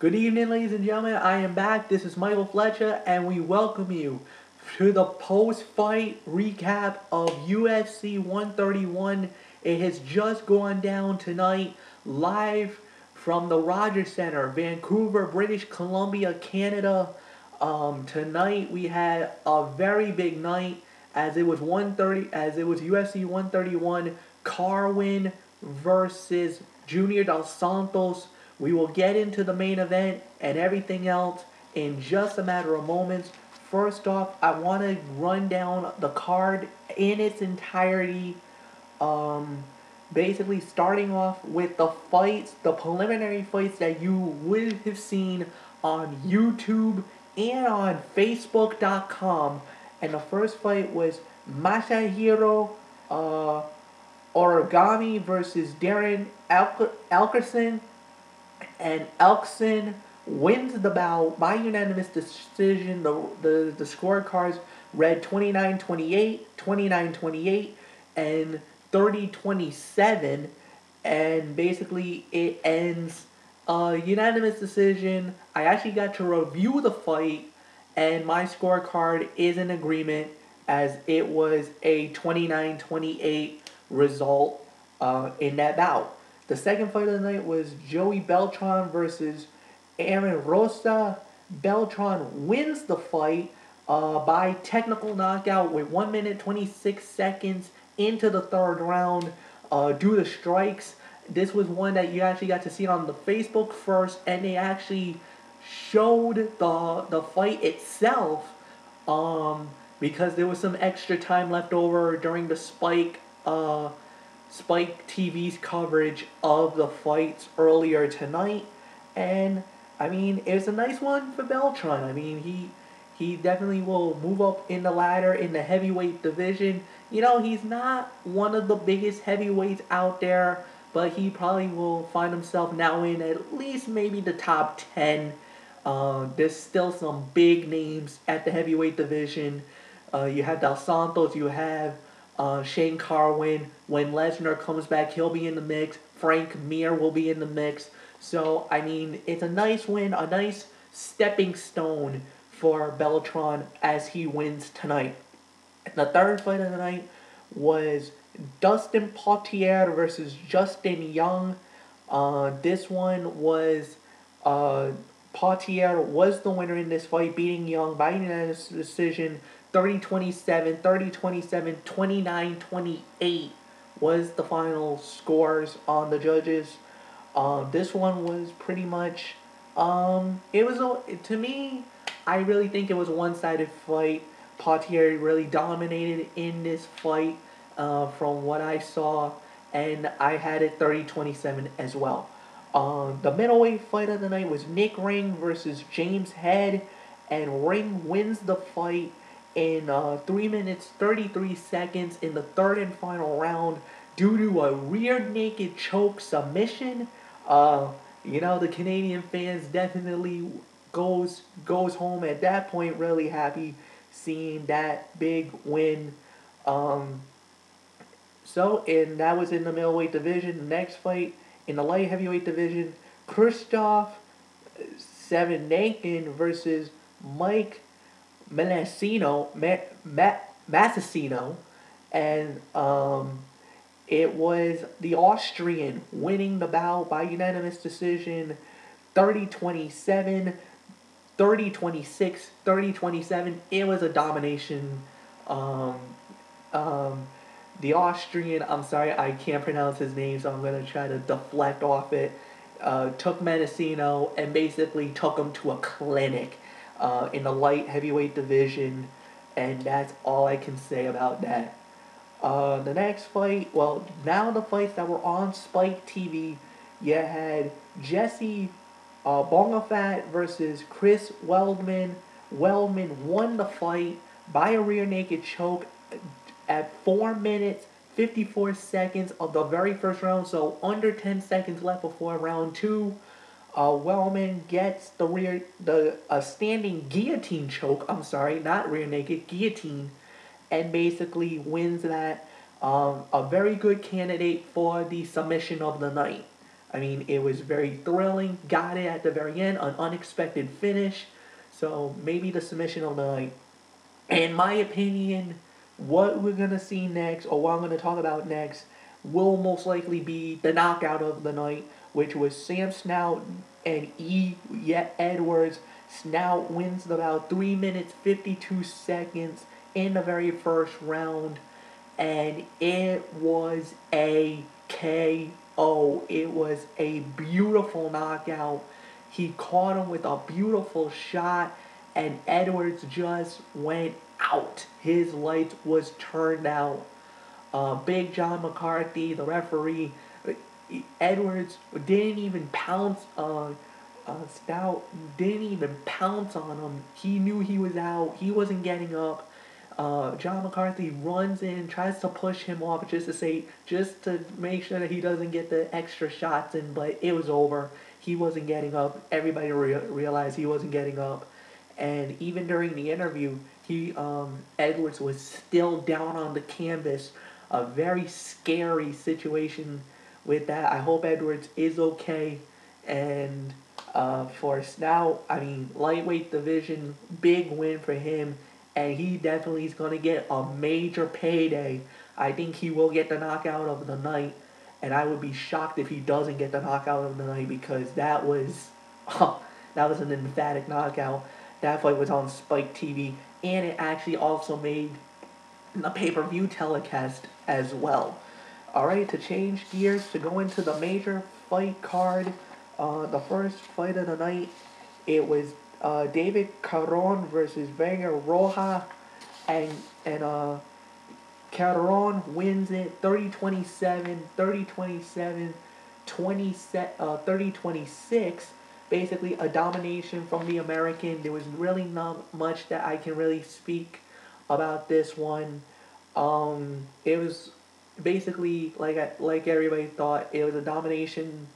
Good evening, ladies and gentlemen. I am back. This is Michael Fletcher, and we welcome you to the post-fight recap of UFC 131. It has just gone down tonight, live from the Rogers Center, Vancouver, British Columbia, Canada. Tonight we had a very big night, as it was UFC 131, Carwin versus Junior Dos Santos. We will get into the main event and everything else in just a matter of moments. First off, I want to run down the card in its entirety. Basically starting off with the fights, the preliminary fights that you would have seen on YouTube and on Facebook.com. And the first fight was Michihiro Origami versus Daren Elkins. And Elkins wins the bout by unanimous decision. The scorecards read 29-28, 29-28, and 30-27. And basically it ends unanimous decision. I actually got to review the fight, and my scorecard is in agreement, as it was a 29-28 result in that bout. The second fight of the night was Joey Beltran versus Arron Rosa. Beltran wins the fight by technical knockout with 1 minute 26 seconds into the third round due to strikes. This was one that you actually got to see on the Facebook first, and they actually showed the fight itself because there was some extra time left over during the Spike TV's coverage of the fights earlier tonight. And I mean, it was a nice one for Beltran. I mean, he definitely will move up in the ladder in the heavyweight division. You know, he's not one of the biggest heavyweights out there, but he probably will find himself now in at least maybe the top 10. There's still some big names at the heavyweight division. You have Dos Santos, you have Shane Carwin. When Lesnar comes back, he'll be in the mix. Frank Mir will be in the mix. So, I mean, it's a nice win, a nice stepping stone for Beltran as he wins tonight. The third fight of the night was Dustin Poirier versus Justin Young. This one was Poirier was the winner in this fight, beating Young by unanimous decision 30-27, 30-27, 29-28 was the final scores on the judges. This one was pretty much, to me, I really think it was a one-sided fight. Poirier really dominated in this fight from what I saw, and I had it 30-27 as well. The middleweight fight of the night was Nick Ring versus James Head, and Ring wins the fight in 3 minutes 33 seconds in the third and final round due to a rear naked choke submission. You know, the Canadian fans definitely goes home at that point really happy seeing that big win. And that was in the middleweight division. The next fight in the light heavyweight division, Krzysztof Massenzio versus Mike Massenzio, and it was the Austrian winning the bout by unanimous decision 30-27, 30-26, 30-27. It was a domination. The Austrian, I'm sorry, I can't pronounce his name, so I'm going to try to deflect off it, took Massenzio and basically took him to a clinic in the light heavyweight division, and that's all I can say about that. The next fight, well, now the fights that were on Spike TV, you had Jesse Bongfeldt versus Chris Weidman. Weidman won the fight by a rear naked choke at 4 minutes 54 seconds of the very first round, so under 10 seconds left before round 2. Weidman gets a standing guillotine choke. I'm sorry, not rear naked, guillotine, and basically wins that. A very good candidate for the submission of the night. I mean, it was very thrilling. Got it at the very end, an unexpected finish. So maybe the submission of the night. In my opinion, what we're gonna see next, or what I'm gonna talk about next, will most likely be the knockout of the night, which was Sam Snout and Yves Edwards. Snout wins about 3 minutes 52 seconds in the very first round, and it was a KO. It was a beautiful knockout. He caught him with a beautiful shot, and Edwards just went out. His lights was turned out. Big John McCarthy, the referee, Edwards didn't even pounce on Stout. Didn't even pounce on him. He knew he was out. He wasn't getting up. John McCarthy runs in, tries to push him off just to make sure that he doesn't get the extra shots in, but it was over. He wasn't getting up. Everybody realized he wasn't getting up. And even during the interview, Edwards was still down on the canvas. A very scary situation with that. I hope Edwards is okay. And for Snout, I mean, lightweight division, big win for him. And he definitely is going to get a major payday. I think he will get the knockout of the night. And I would be shocked if he doesn't get the knockout of the night, because that was an emphatic knockout. That fight was on Spike TV, and it actually also made the pay-per-view telecast as well. Alright, to change gears, to go into the major fight card, the first fight of the night, it was David Carwin versus Vagner Rocha, and Carwin wins it 30-27, 30-27, 30-26. Basically a domination from the American. There was really not much that I can really speak about this one. It was basically like everybody thought. It was a domination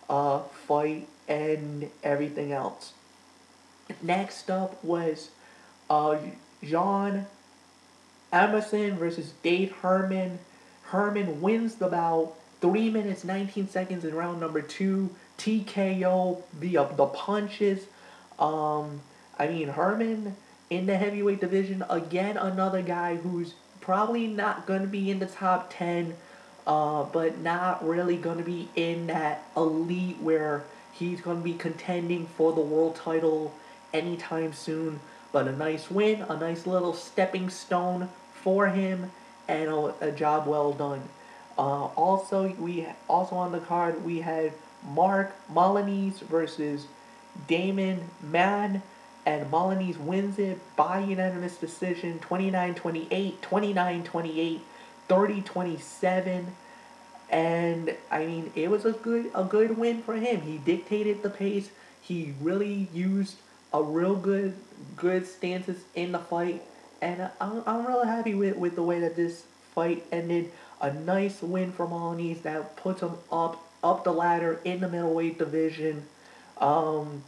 fight and everything else. Next up was John Emerson versus Dave Herman. Herman wins the bout, 3 minutes 19 seconds in round number 2. TKO via the punches. I mean, Herman in the heavyweight division, again, another guy who's probably not going to be in the top 10, but not really going to be in that elite where he's going to be contending for the world title anytime soon. But a nice win, a nice little stepping stone for him, and a job well done. Also on the card, we had Mark Molinese versus Damon Mann, and Molinese wins it by unanimous decision, 29-28, 29-28, 30-27. And I mean, it was a good win for him. He dictated the pace. He really used a real good stances in the fight, and I'm really happy with the way that this fight ended. A nice win for Molinese that puts him up the ladder in the middleweight division. And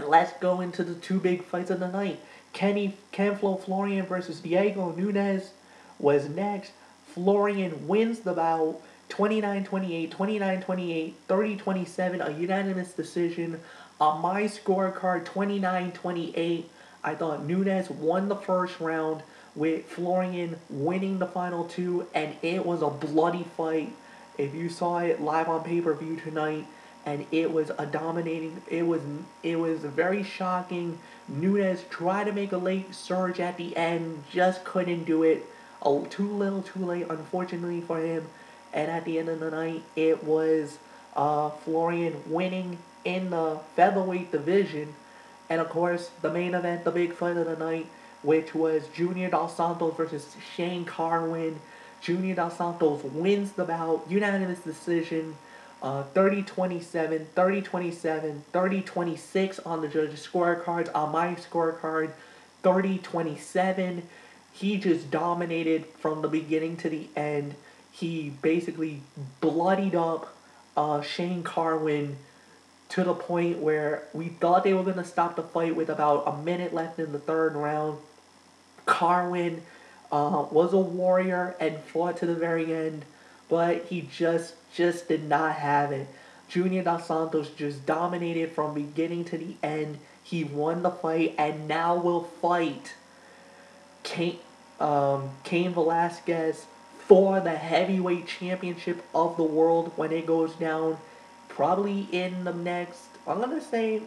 let's go into the two big fights of the night. Ken Florian versus Diego Nunes was next. Florian wins the bout, 29-28, 29-28, 30-27, a unanimous decision. On my scorecard, 29-28. I thought Nunes won the first round, with Florian winning the final two, and it was a bloody fight. If you saw it live on pay-per-view tonight, and it was a dominating, it was very shocking. Nunes tried to make a late surge at the end, just couldn't do it. Too little, too late, unfortunately for him. And at the end of the night, it was Florian winning in the featherweight division. And of course, the main event, the big fight of the night, which was Junior Dos Santos versus Shane Carwin. Junior Dos Santos wins the bout, unanimous decision, 30-27, 30-27, 30-26 on the judges' scorecards. On my scorecard, 30-27. He just dominated from the beginning to the end. He basically bloodied up Shane Carwin to the point where we thought they were going to stop the fight with about a minute left in the third round. Carwin was a warrior and fought to the very end, but he just did not have it. Junior Dos Santos just dominated from beginning to the end. He won the fight and now will fight Cain Velasquez for the heavyweight championship of the world when it goes down. Probably in the next, I'm going to say,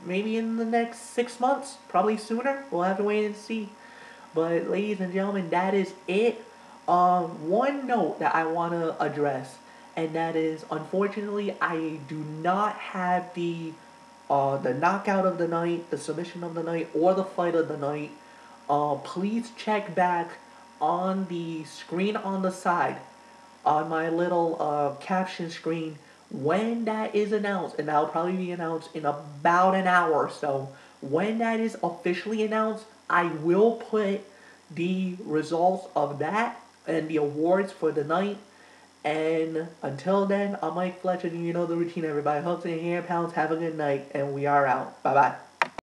maybe in the next 6 months. Probably sooner. We'll have to wait and see. But ladies and gentlemen, that is it. One note that I want to address, and that is, unfortunately, I do not have the knockout of the night, the submission of the night, or the fight of the night. Please check back on the screen on the side, on my little caption screen, when that is announced, and that'll probably be announced in about an hour or so. When that is officially announced, I will put the results of that and the awards for the night. And until then, I'm Mike Fletcher, and you know the routine, everybody. Hugs and hand pounds. Have a good night, and we are out. Bye-bye.